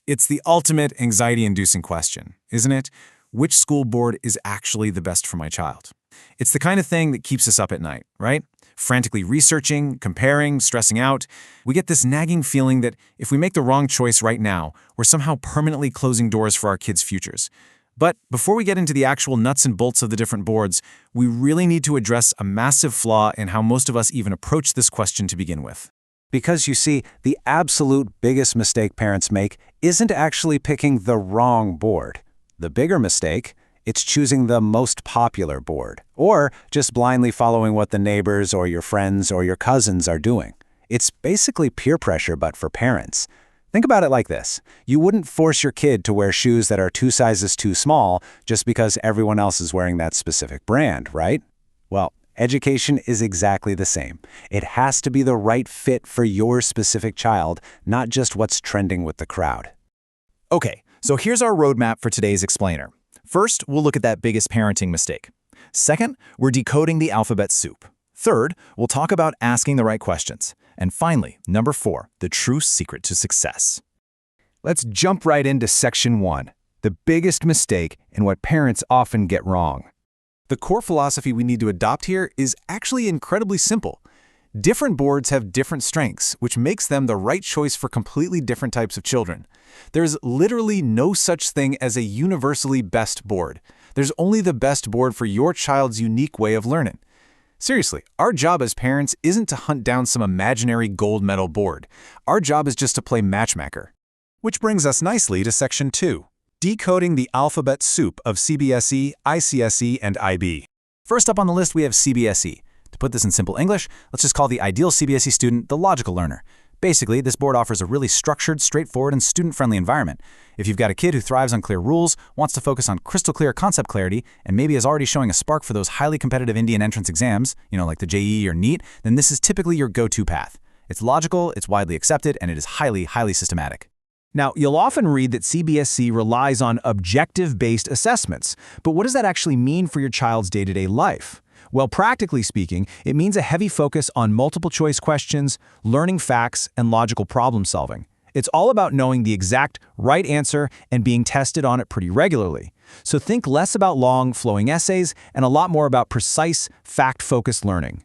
It's the ultimate anxiety-inducing question, isn't it? Which school board is actually the best for my child? It's the kind of thing that keeps us up at night, right? Frantically researching, comparing, stressing out. We get this nagging feeling that if we make the wrong choice right now, we're somehow permanently closing doors for our kids' futures. But before we get into the actual nuts and bolts of the different boards, we really need to address a massive flaw in how most of us even approach this question to begin with. Because you see, the absolute biggest mistake parents make isn't actually picking the wrong board. The bigger mistake, it's choosing the most popular board, or just blindly following what the neighbors or your friends or your cousins are doing. It's basically peer pressure, but for parents. Think about it like this. You wouldn't force your kid to wear shoes that are 2 sizes too small just because everyone else is wearing that specific brand, right? Well, education is exactly the same. It has to be the right fit for your specific child, not just what's trending with the crowd. Okay, so here's our roadmap for today's explainer. First, we'll look at that biggest parenting mistake. Second, we're decoding the alphabet soup. Third, we'll talk about asking the right questions. And finally, number 4, the true secret to success. Let's jump right into section 1, the biggest mistake and what parents often get wrong. The core philosophy we need to adopt here is actually incredibly simple. Different boards have different strengths, which makes them the right choice for completely different types of children. There's literally no such thing as a universally best board. There's only the best board for your child's unique way of learning. Seriously, our job as parents isn't to hunt down some imaginary gold medal board. Our job is just to play matchmaker. Which brings us nicely to section 2. Decoding the alphabet soup of CBSE, ICSE, and IB. First up on the list, we have CBSE. To put this in simple English, let's just call the ideal CBSE student the logical learner. Basically, this board offers a really structured, straightforward, and student-friendly environment. If you've got a kid who thrives on clear rules, wants to focus on crystal clear concept clarity, and maybe is already showing a spark for those highly competitive Indian entrance exams, like the JEE or NEET, then this is typically your go-to path. It's logical, it's widely accepted, and it is highly, highly systematic. Now, you'll often read that CBSE relies on objective-based assessments, but what does that actually mean for your child's day-to-day life? Well, practically speaking, it means a heavy focus on multiple-choice questions, learning facts, and logical problem-solving. It's all about knowing the exact right answer and being tested on it pretty regularly. So think less about long, flowing essays and a lot more about precise, fact-focused learning.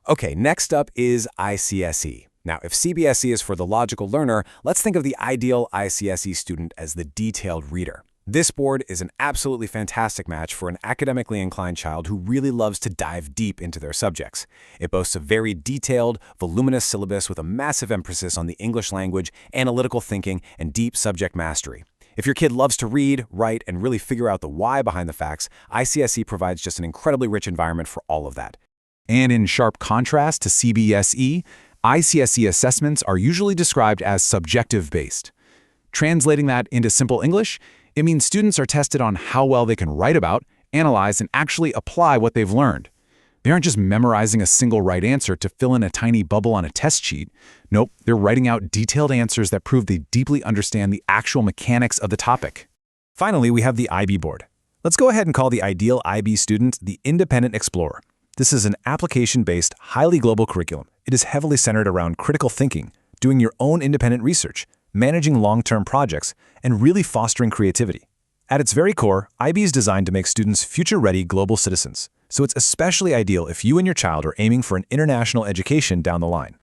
Okay, next up is ICSE. Now, if CBSE is for the logical learner, let's think of the ideal ICSE student as the detailed reader. This board is an absolutely fantastic match for an academically inclined child who really loves to dive deep into their subjects. It boasts a very detailed, voluminous syllabus with a massive emphasis on the English language, analytical thinking, and deep subject mastery. If your kid loves to read, write, and really figure out the why behind the facts, ICSE provides just an incredibly rich environment for all of that. And in sharp contrast to CBSE, ICSE assessments are usually described as subjective-based. Translating that into simple English, it means students are tested on how well they can write about, analyze, and actually apply what they've learned. They aren't just memorizing a single right answer to fill in a tiny bubble on a test sheet. Nope, they're writing out detailed answers that prove they deeply understand the actual mechanics of the topic. Finally, we have the IB board. Let's go ahead and call the ideal IB student the Independent Explorer. This is an application-based, highly global curriculum. It is heavily centered around critical thinking, doing your own independent research, managing long-term projects, and really fostering creativity. At its very core, IB is designed to make students future-ready global citizens, so it's especially ideal if you and your child are aiming for an international education down the line.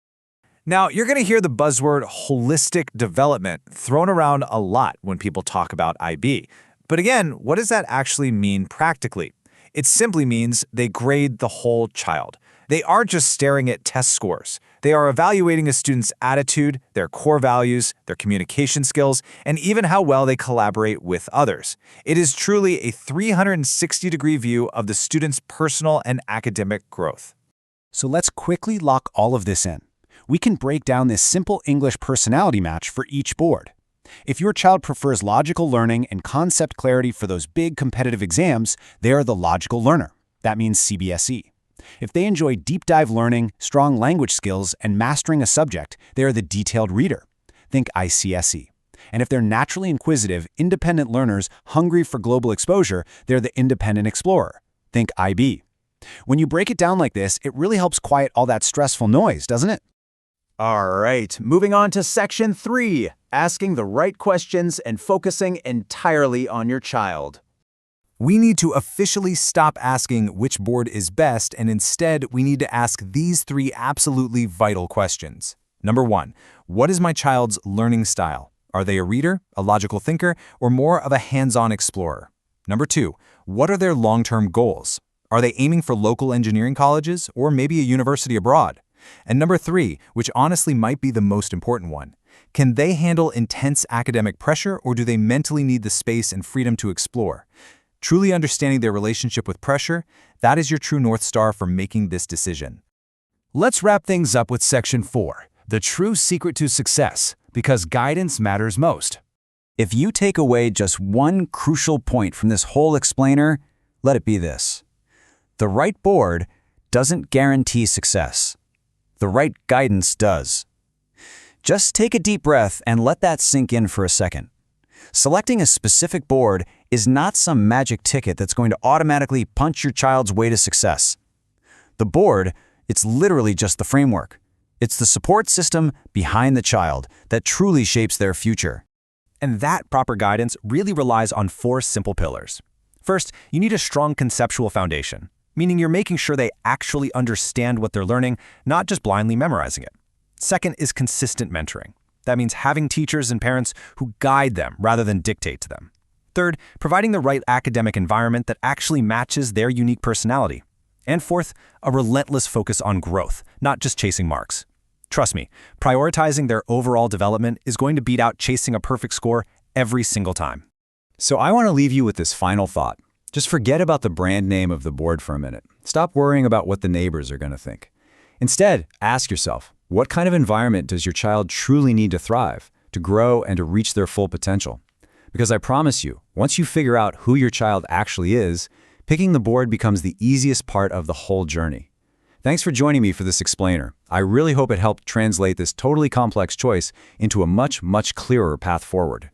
Now, you're going to hear the buzzword holistic development thrown around a lot when people talk about IB. But again, what does that actually mean practically? It simply means they grade the whole child. They aren't just staring at test scores. They are evaluating a student's attitude, their core values, their communication skills, and even how well they collaborate with others. It is truly a 360-degree view of the student's personal and academic growth. So let's quickly lock all of this in. We can break down this simple English personality match for each board. If your child prefers logical learning and concept clarity for those big competitive exams, they are the logical learner. That means CBSE. If they enjoy deep dive learning, strong language skills, and mastering a subject, they are the detailed reader. Think ICSE. And if they're naturally inquisitive, independent learners hungry for global exposure, they're the Independent Explorer. Think IB. When you break it down like this, it really helps quiet all that stressful noise, doesn't it? All right, moving on to Section 3, asking the right questions and focusing entirely on your child. We need to officially stop asking which board is best, and instead we need to ask these 3 absolutely vital questions. Number 1, what is my child's learning style? Are they a reader, a logical thinker, or more of a hands-on explorer? Number 2, what are their long-term goals? Are they aiming for local engineering colleges or maybe a university abroad? And number 3, which honestly might be the most important one, can they handle intense academic pressure, or do they mentally need the space and freedom to explore? Truly understanding their relationship with pressure, that is your true North Star for making this decision. Let's wrap things up with Section 4, the true secret to success, because guidance matters most. If you take away just one crucial point from this whole explainer, let it be this. The right board doesn't guarantee success. The right guidance does. Just take a deep breath and let that sink in for a second. Selecting a specific board is not some magic ticket that's going to automatically punch your child's way to success. The board, it's literally just the framework. It's the support system behind the child that truly shapes their future. And that proper guidance really relies on 4 simple pillars. First, you need a strong conceptual foundation, meaning you're making sure they actually understand what they're learning, not just blindly memorizing it. Second is consistent mentoring. That means having teachers and parents who guide them rather than dictate to them. Third, providing the right academic environment that actually matches their unique personality. And fourth, a relentless focus on growth, not just chasing marks. Trust me, prioritizing their overall development is going to beat out chasing a perfect score every single time. So I want to leave you with this final thought. Just forget about the brand name of the board for a minute. Stop worrying about what the neighbors are going to think. Instead, ask yourself, what kind of environment does your child truly need to thrive, to grow, and to reach their full potential? Because I promise you, once you figure out who your child actually is, picking the board becomes the easiest part of the whole journey. Thanks for joining me for this explainer. I really hope it helped translate this totally complex choice into a much, much clearer path forward.